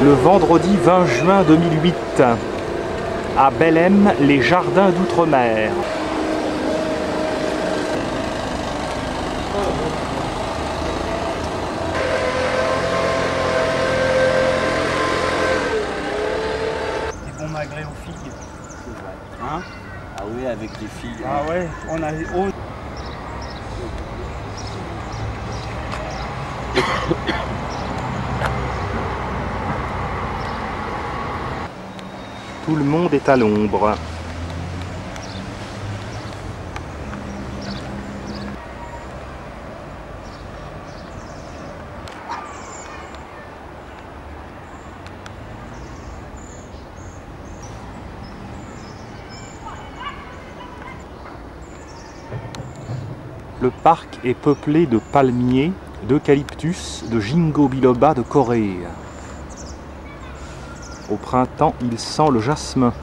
le vendredi 20 juin 2008, à Belém, les jardins d'outre-mer. Des bons magrets aux filles. C'est vrai. Hein? Ah oui, avec des filles. Ah ouais, on a... Tout le monde est à l'ombre. Le parc est peuplé de palmiers, d'eucalyptus, de ginkgo biloba de Corée. Au printemps, il sent le jasmin.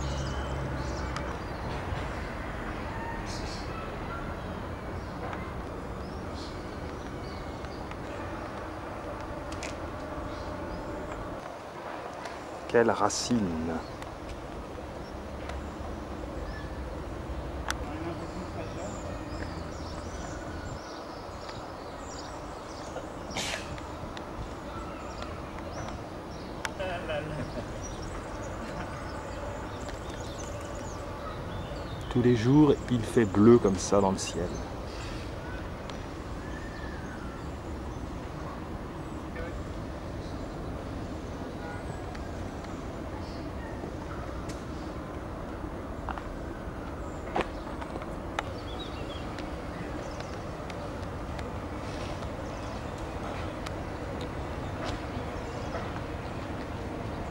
Quelle racine! Tous les jours, il fait bleu comme ça dans le ciel.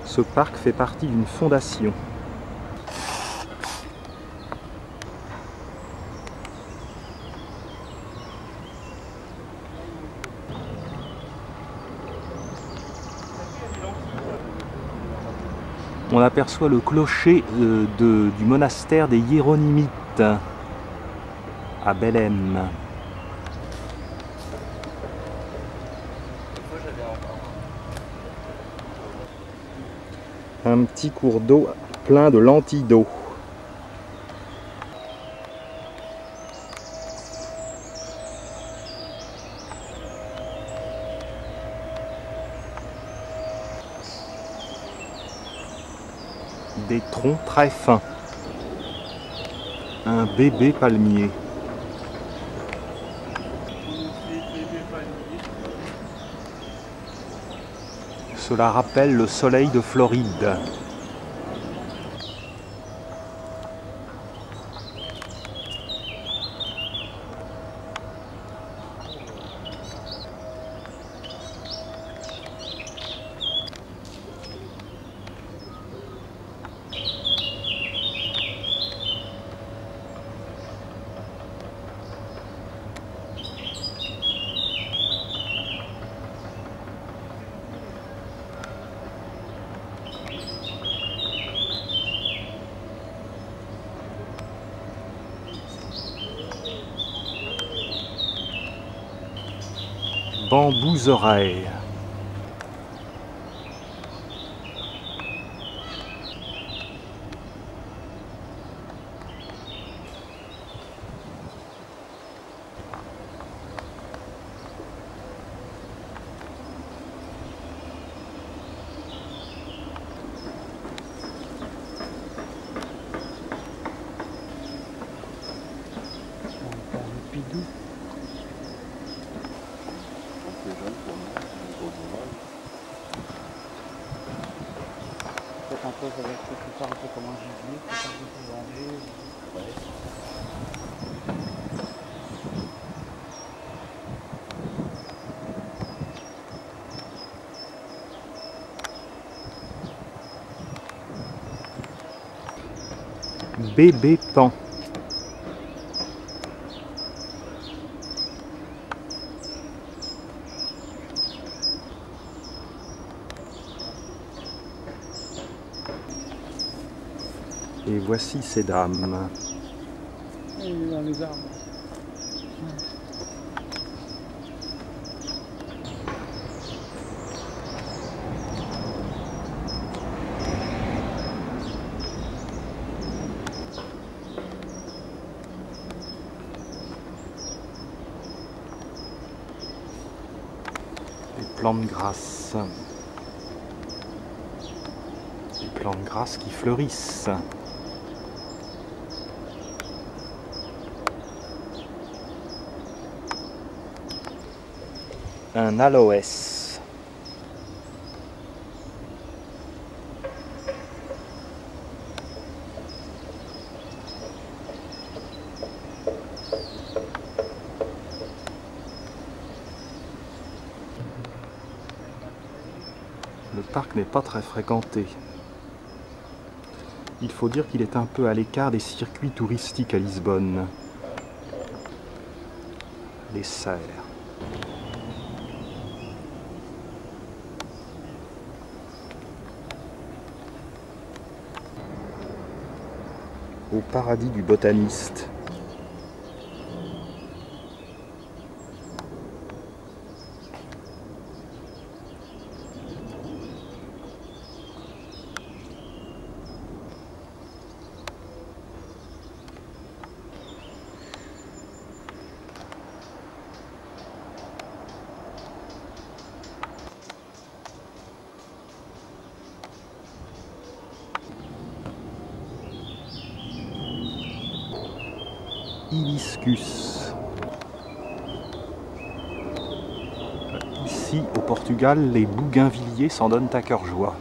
Ce parc fait partie d'une fondation. On aperçoit le clocher du monastère des Hiéronymites à Belém. Un petit cours d'eau plein de lentilles d'eau. Des troncs très fins. Un bébé palmier. Cela rappelle le soleil de Floride. Bambous-oreilles. Pidou. Peut-être un peu, ça va être plus tard, un peu comme un gibier, peut-être un peu plus vendu. Bébé pan. Et voici ces dames. Il est dans les arbres. plantes grasses. Des plantes grasses qui fleurissent. Un aloès. Le parc n'est pas très fréquenté. Il faut dire qu'il est un peu à l'écart des circuits touristiques à Lisbonne. Les serres. Au paradis du botaniste. Hibiscus. Ici, au Portugal, les bougainvilliers s'en donnent à cœur joie.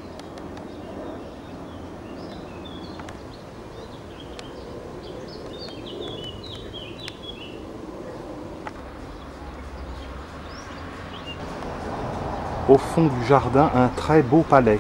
Au fond du jardin, un très beau palais.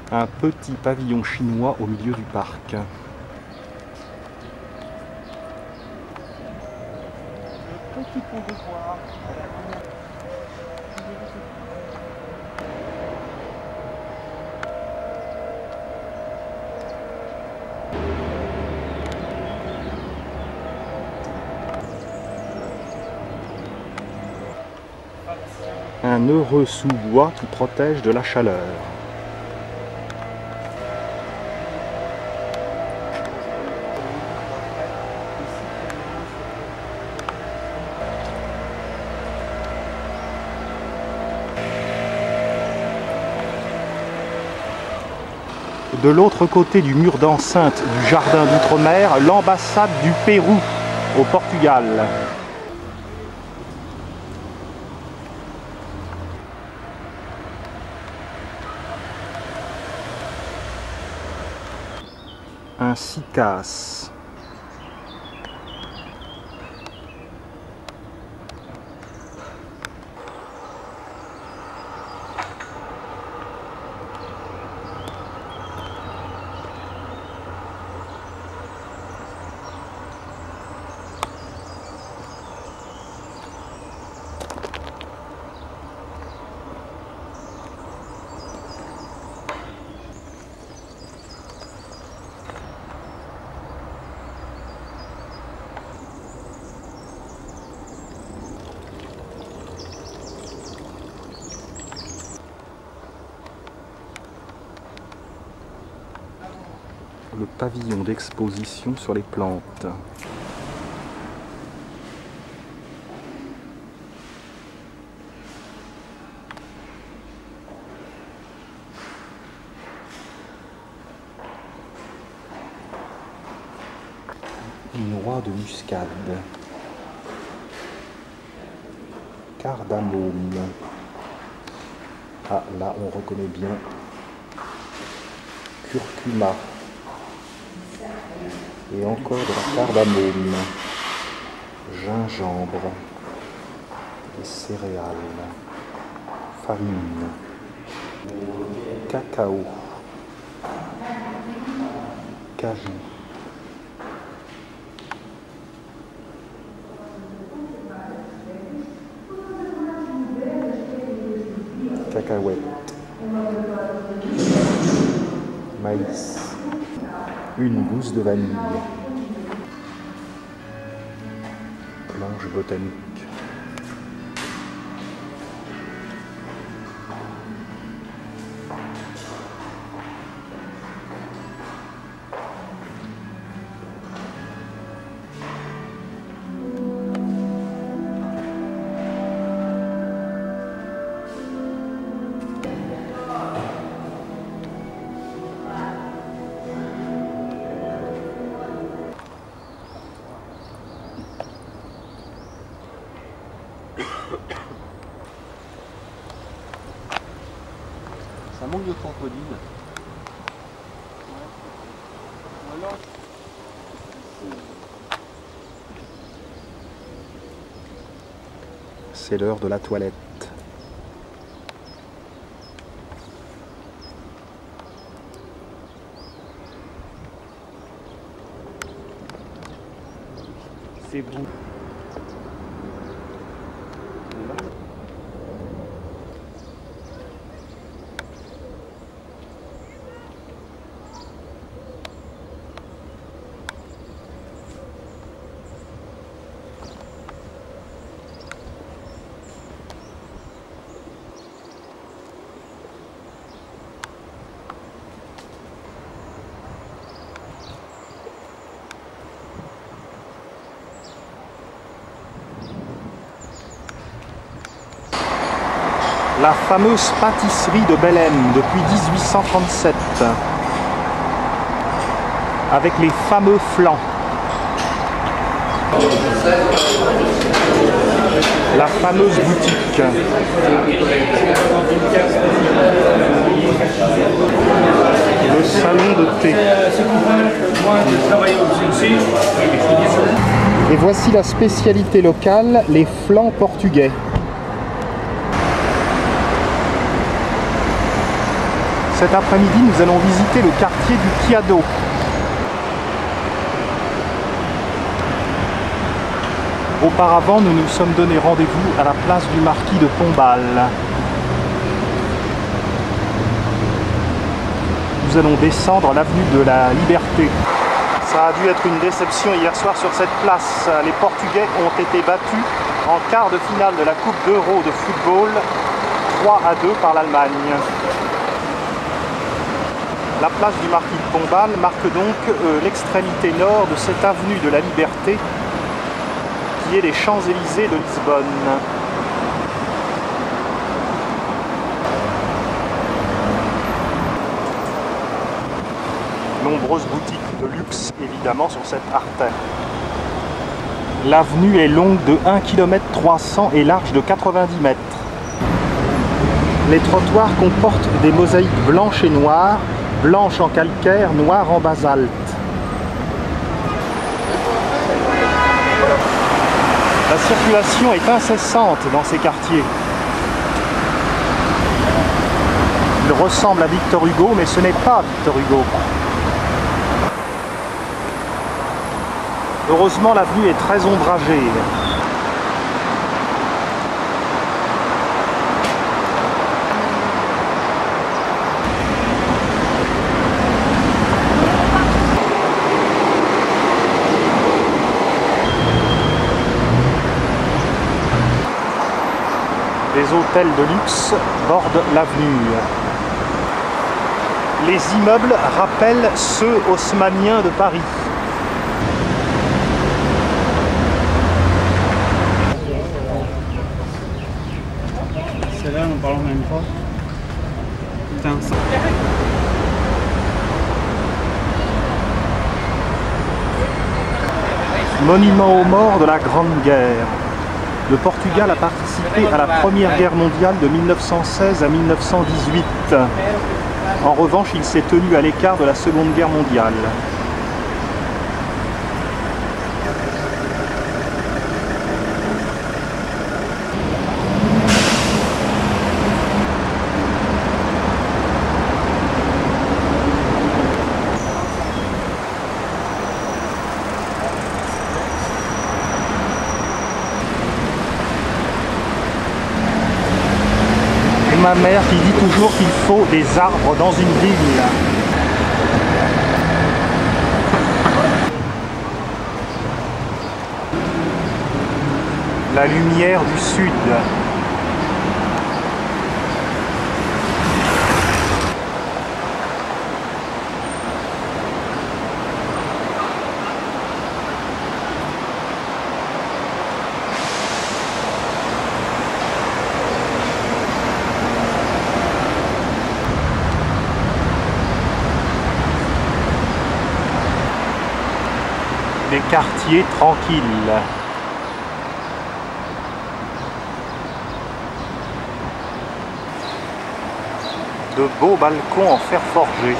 Un petit pavillon chinois au milieu du parc. Petit pont de bois. Un heureux sous-bois qui protège de la chaleur. De l'autre côté du mur d'enceinte du jardin d'outre-mer, l'ambassade du Pérou au Portugal. Un cycas. Le pavillon d'exposition sur les plantes. Noix de muscade. Cardamome. Ah, là, on reconnaît bien. Curcuma. Et encore de la cardamome. Gingembre. Des céréales. Farine. Cacao. Cajou. Cacahuètes. Maïs. Une gousse de vanille. Planche botanique. Ça manque de crocodile. C'est l'heure de la toilette. C'est bon. La fameuse pâtisserie de Belém depuis 1837, avec les fameux flancs. La fameuse boutique. Le salon de thé. Et voici la spécialité locale, les flancs portugais. Cet après-midi, nous allons visiter le quartier du Chiado. Auparavant, nous nous sommes donné rendez-vous à la place du marquis de Pombal. Nous allons descendre l'avenue de la Liberté. Ça a dû être une déception hier soir sur cette place. Les Portugais ont été battus en quart de finale de la Coupe d'Euro de football 3-2 par l'Allemagne. La place du marquis de Pombal marque donc l'extrémité nord de cette avenue de la Liberté qui est les Champs-Élysées de Lisbonne. Nombreuses boutiques de luxe évidemment sur cette artère. L'avenue est longue de 1 km 300 et large de 90 mètres. Les trottoirs comportent des mosaïques blanches et noires, blanche en calcaire, noire en basalte. La circulation est incessante dans ces quartiers. Il ressemble à Victor Hugo, mais ce n'est pas Victor Hugo. Heureusement, l'avenue est très ombragée. Des hôtels de luxe bordent l'avenue. Les immeubles rappellent ceux haussmanniens de Paris. Celle-là, n'en parlons même pas. Putain, ça... Monument aux morts de la Grande Guerre. Le Portugal a participé à la Première Guerre mondiale de 1916 à 1918. En revanche, il s'est tenu à l'écart de la Seconde Guerre mondiale. Ma mère qui dit toujours qu'il faut des arbres dans une ville. La lumière du sud. Des quartiers tranquilles. De beaux balcons en fer forgé.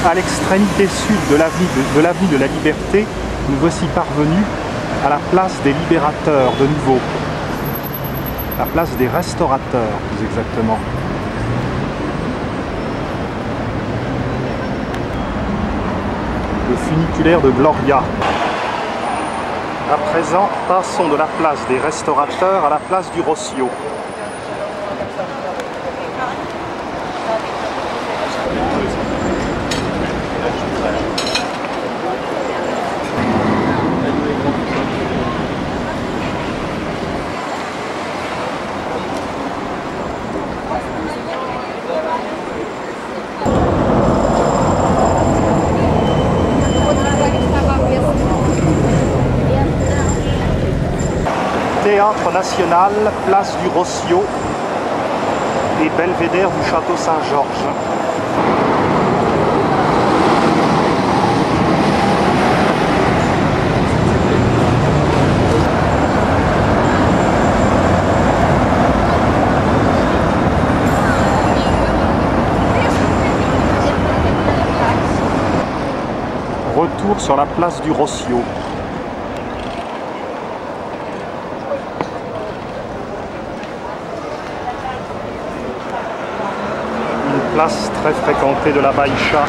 À l'extrémité sud de l'avenue de la Liberté, nous voici parvenus à la place des libérateurs de nouveau. La place des restaurateurs, plus exactement. Le funiculaire de Gloria. À présent, passons de la place des restaurateurs à la place du Rossio. Théâtre national, place du Rossio et belvédère du château Saint-Georges. Retour sur la place du Rossio. Place très fréquentée de la Baïcha.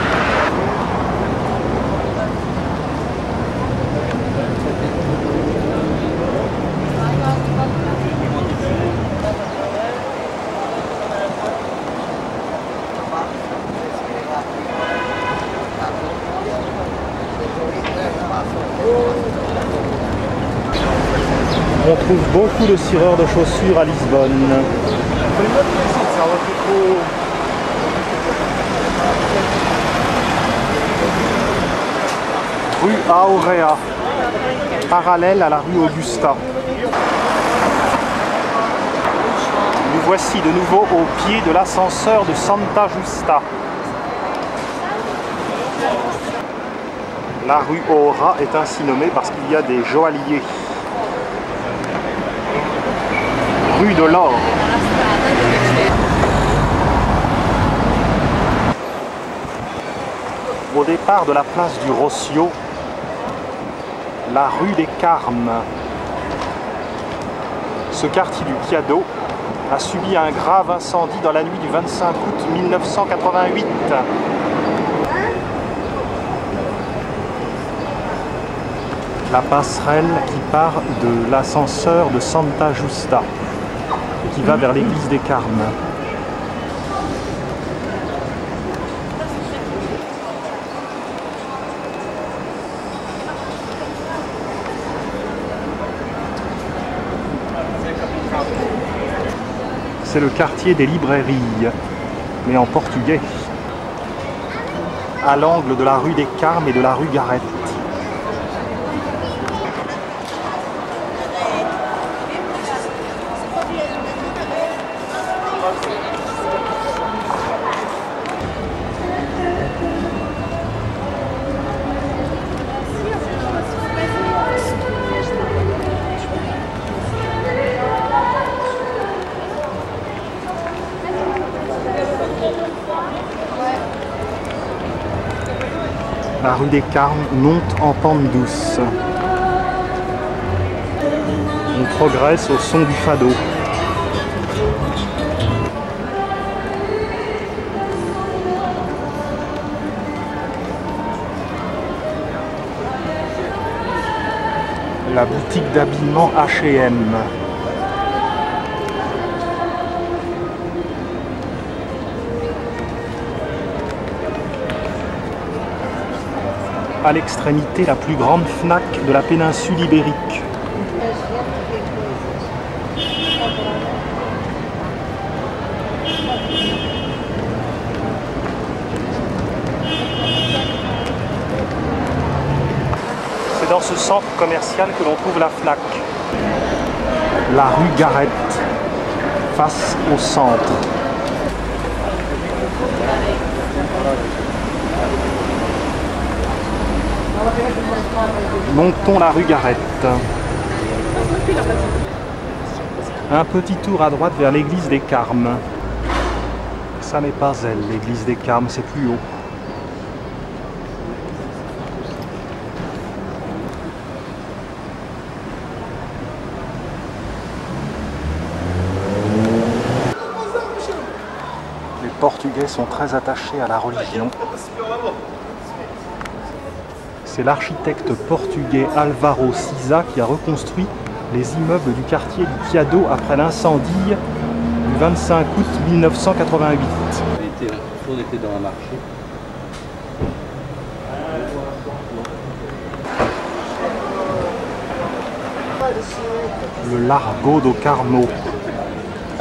On trouve beaucoup de cireurs de chaussures à Lisbonne. Rue Aurea, parallèle à la rue Augusta. Nous voici de nouveau au pied de l'ascenseur de Santa Justa. La rue Aura est ainsi nommée parce qu'il y a des joailliers. Rue de l'Or. Au départ de la place du Rossio, la rue des Carmes. Ce quartier du Chiado a subi un grave incendie dans la nuit du 25 août 1988. La passerelle qui part de l'ascenseur de Santa Justa et qui va vers l'église des Carmes. C'est le quartier des librairies, mais en portugais, à l'angle de la rue des Carmes et de la rue Garrett. La rue des Carmes monte en pente douce. On progresse au son du fado. La boutique d'habillement H&M. À l'extrémité, la plus grande Fnac de la péninsule ibérique. C'est dans ce centre commercial que l'on trouve la Fnac. La rue Garrett, face au centre. Montons la rue Garrett. Un petit tour à droite vers l'église des Carmes. Ça n'est pas elle, l'église des Carmes, c'est plus haut. Les Portugais sont très attachés à la religion. C'est l'architecte portugais Álvaro Siza qui a reconstruit les immeubles du quartier du Chiado après l'incendie du 25 août 1988. On était dans un marché. Le Largo do Carmo,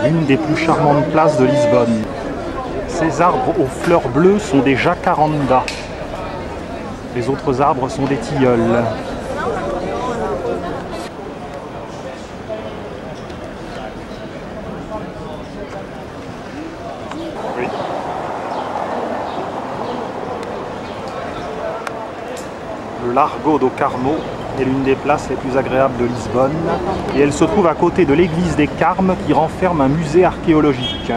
l'une des plus charmantes places de Lisbonne. Ces arbres aux fleurs bleues sont des jacarandas. Les autres arbres sont des tilleuls. Oui. Le Largo do Carmo est l'une des places les plus agréables de Lisbonne et elle se trouve à côté de l'église des Carmes qui renferme un musée archéologique.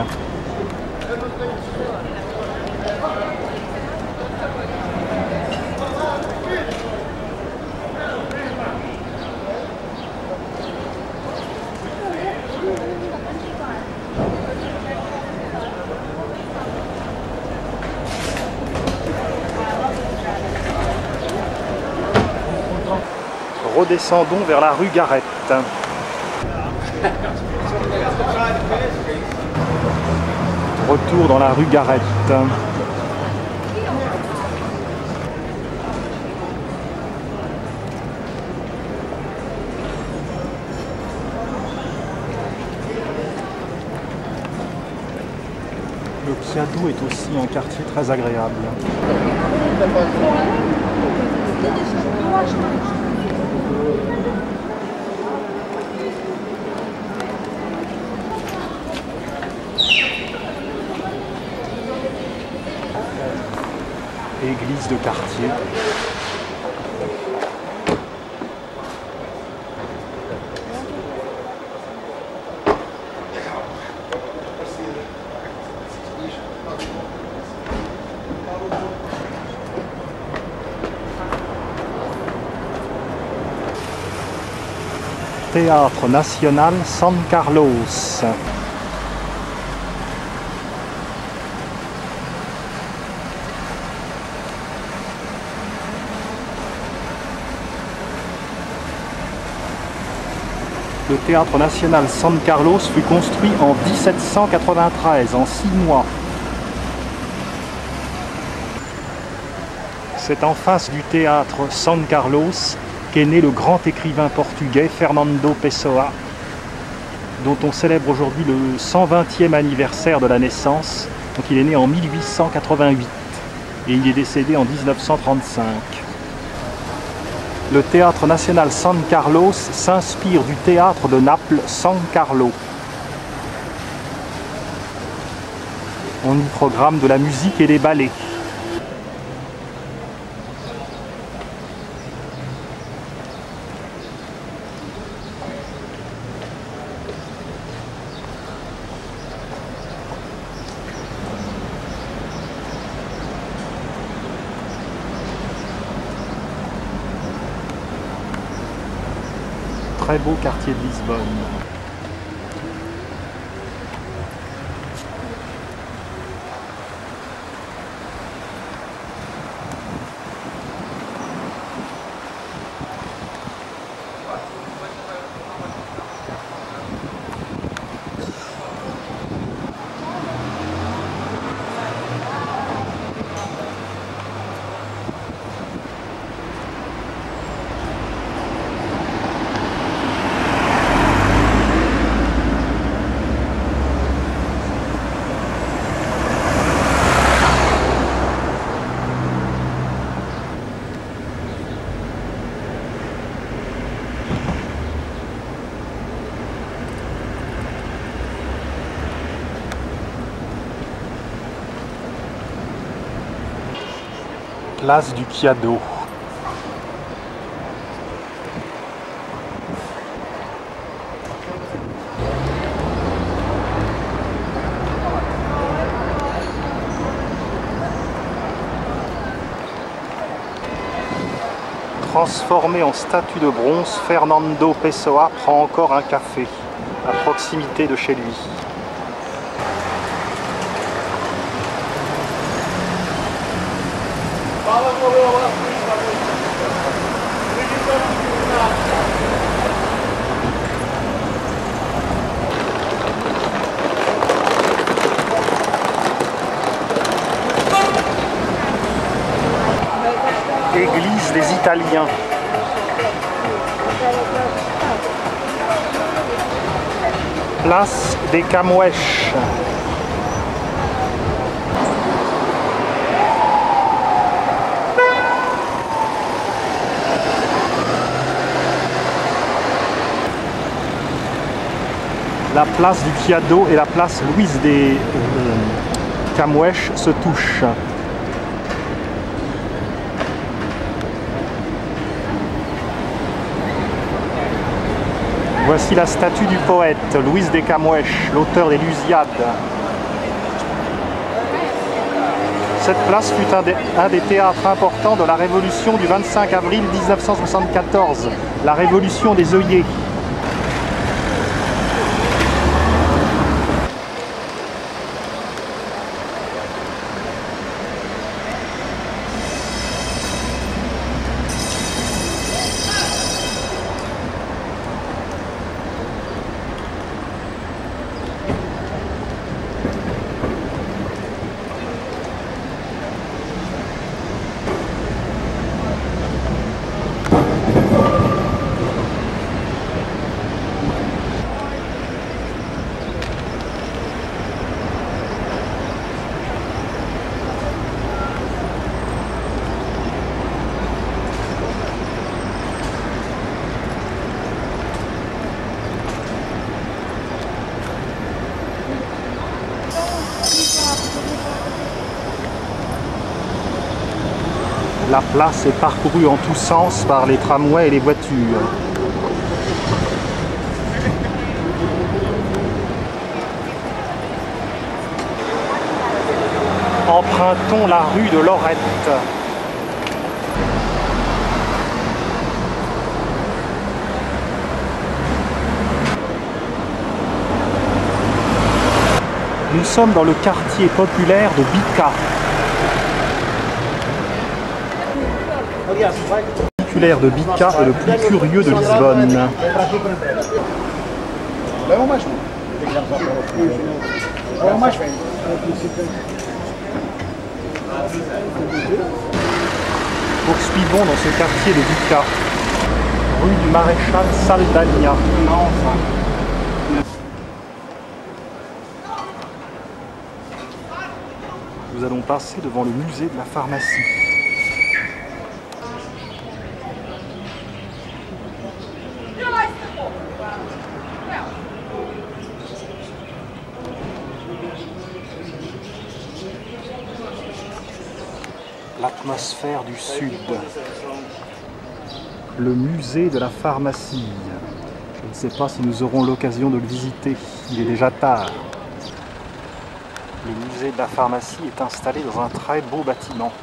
Redescendons vers la rue Garrett. Retour dans la rue Garrett. Le Chiado est aussi un quartier très agréable. Église de quartier. Théâtre national San Carlos. Le Théâtre national San Carlos fut construit en 1793, en 6 mois. C'est en face du théâtre San Carlos qu'est né le grand écrivain portugais Fernando Pessoa, dont on célèbre aujourd'hui le 120e anniversaire de la naissance. Donc il est né en 1888 et il est décédé en 1935. Le théâtre national San Carlos s'inspire du théâtre de Naples San Carlo. On y programme de la musique et des ballets. très beau quartier de Lisbonne. Place du Chiado. Transformé en statue de bronze, Fernando Pessoa prend encore un café à proximité de chez lui. Église des Italiens. Place des Camouèches. La place du Chiado et la place Louise des Camouèches se touchent. Voici la statue du poète, Luis de Camões, l'auteur des Lusiades. Cette place fut un des théâtres importants de la révolution du 25 avril 1974, la révolution des œillets. La place est parcourue en tous sens par les tramways et les voitures. Empruntons la rue de Lorette. Nous sommes dans le quartier populaire de Bica. Le populaire de Bica est le plus curieux de Lisbonne. Poursuivons dans ce quartier de Bica, rue du Maréchal Saldanha. Nous allons passer devant le musée de la pharmacie. L'atmosphère du Sud. Le musée de la pharmacie. Je ne sais pas si nous aurons l'occasion de le visiter. Il est déjà tard. Le musée de la pharmacie est installé dans un très beau bâtiment.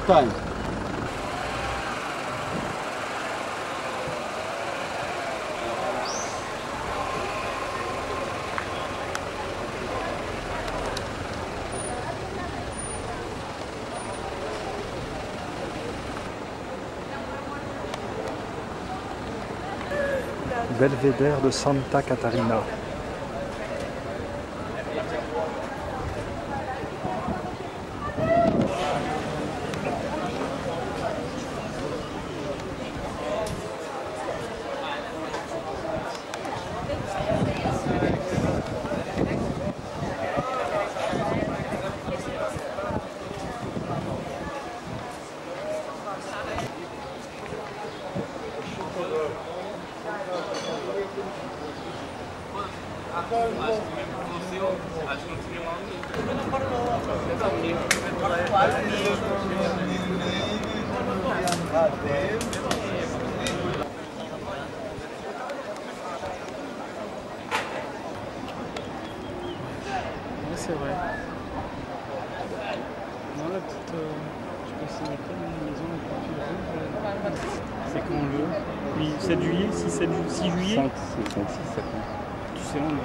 time. Belvédère de Santa Catarina. C'est vrai. Non, la petite. Je sais pas si c'est une maison avec une rouge. C'est quand le. Oui, 7 juillet, 6 juillet. 5, 6, 7. Tu sais, on est.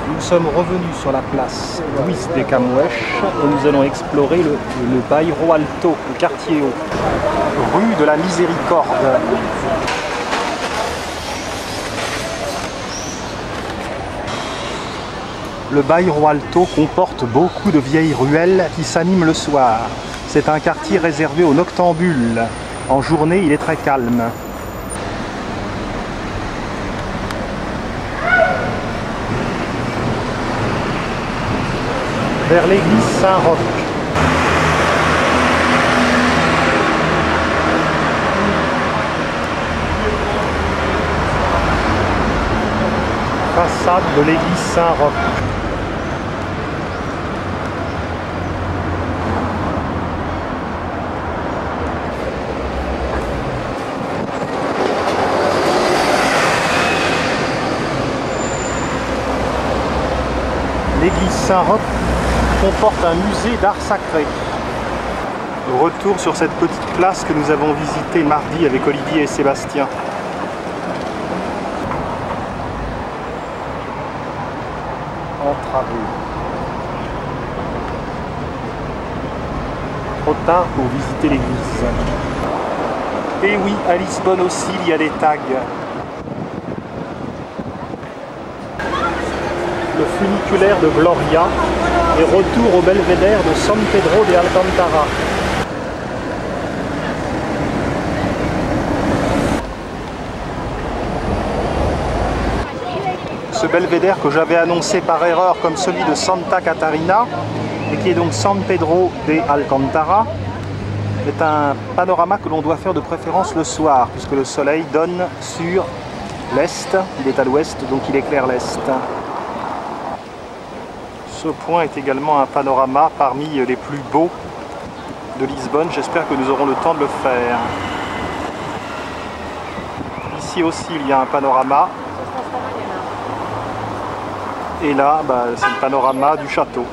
Nous sommes revenus sur la place Luis de Camões et nous allons explorer le Bairro Alto, le quartier haut, rue de la Miséricorde. Le Bairro Alto comporte beaucoup de vieilles ruelles qui s'animent le soir. C'est un quartier réservé aux noctambules. En journée, il est très calme. Vers l'église Saint-Roch. Façade de l'église Saint-Roch. L'église Saint-Roch comporte un musée d'art sacré. Retour sur cette petite place que nous avons visitée mardi avec Olivier et Sébastien. Entravée. Trop tard pour visiter l'église. Et oui, à Lisbonne aussi, il y a des tags. Le funiculaire de Gloria et retour au belvédère de San Pedro de Alcantara. Ce belvédère que j'avais annoncé par erreur comme celui de Santa Catarina et qui est donc San Pedro de Alcantara est un panorama que l'on doit faire de préférence le soir puisque le soleil donne sur l'est, il est à l'ouest donc il éclaire l'est. Ce point est également un panorama parmi les plus beaux de Lisbonne. J'espère que nous aurons le temps de le faire. Ici aussi, il y a un panorama. Et là, c'est le panorama du château.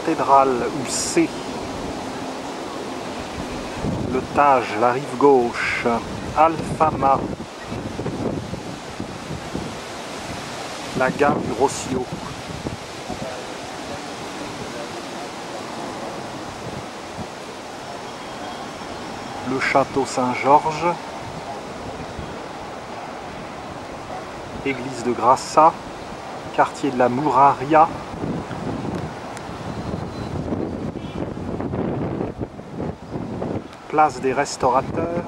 cathédrale ou C. Le Tage, la rive gauche. Alfama. La gare du Rossio. Le château Saint-Georges. Église de Grassa. Quartier de la Muraria. Place des Restaurateurs.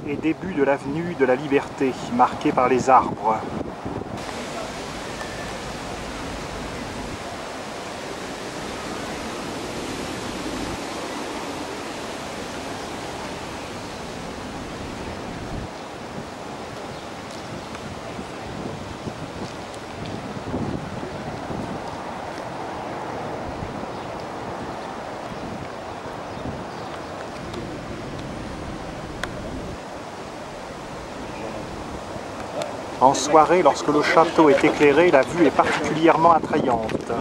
Et début de l'avenue de la Liberté, marquée par les arbres. En soirée, lorsque le château est éclairé, la vue est particulièrement attrayante.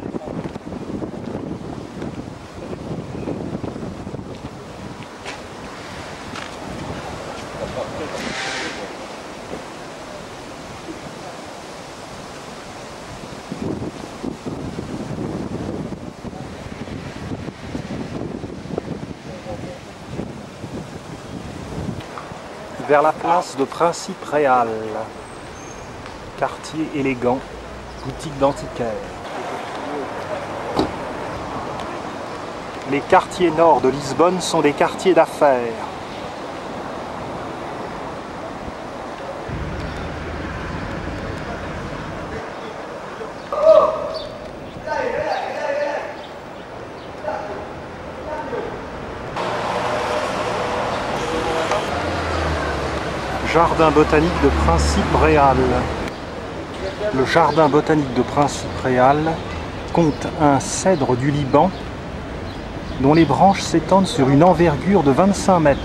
Vers la place de Principe Réal. Quartier élégant, boutique d'antiquaires. Les quartiers nord de Lisbonne sont des quartiers d'affaires. Jardin botanique de Principe Réal. Le jardin botanique de Principe Réal compte un cèdre du Liban dont les branches s'étendent sur une envergure de 25 mètres.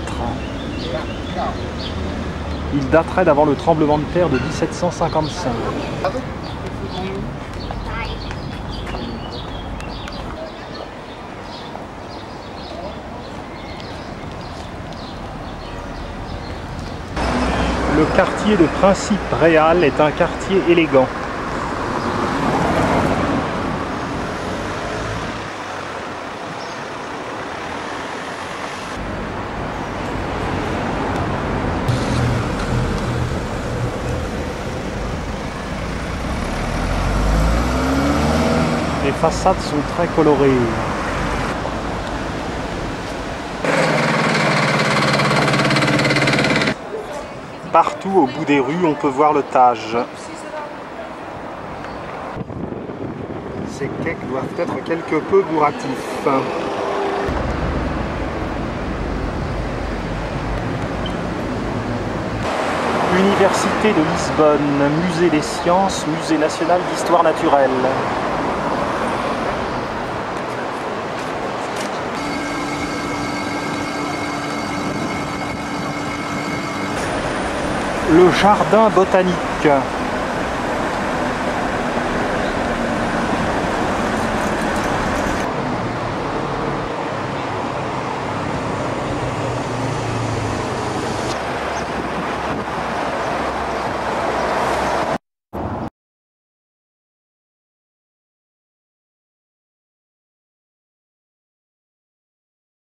Il daterait d'avant le tremblement de terre de 1755. Le quartier de Principe Réal est un quartier élégant. Les façades sont très colorées. Partout au bout des rues, on peut voir le Tage. Ces quais doivent être quelque peu bourratifs. Université de Lisbonne, musée des sciences, musée national d'histoire naturelle. Le jardin botanique.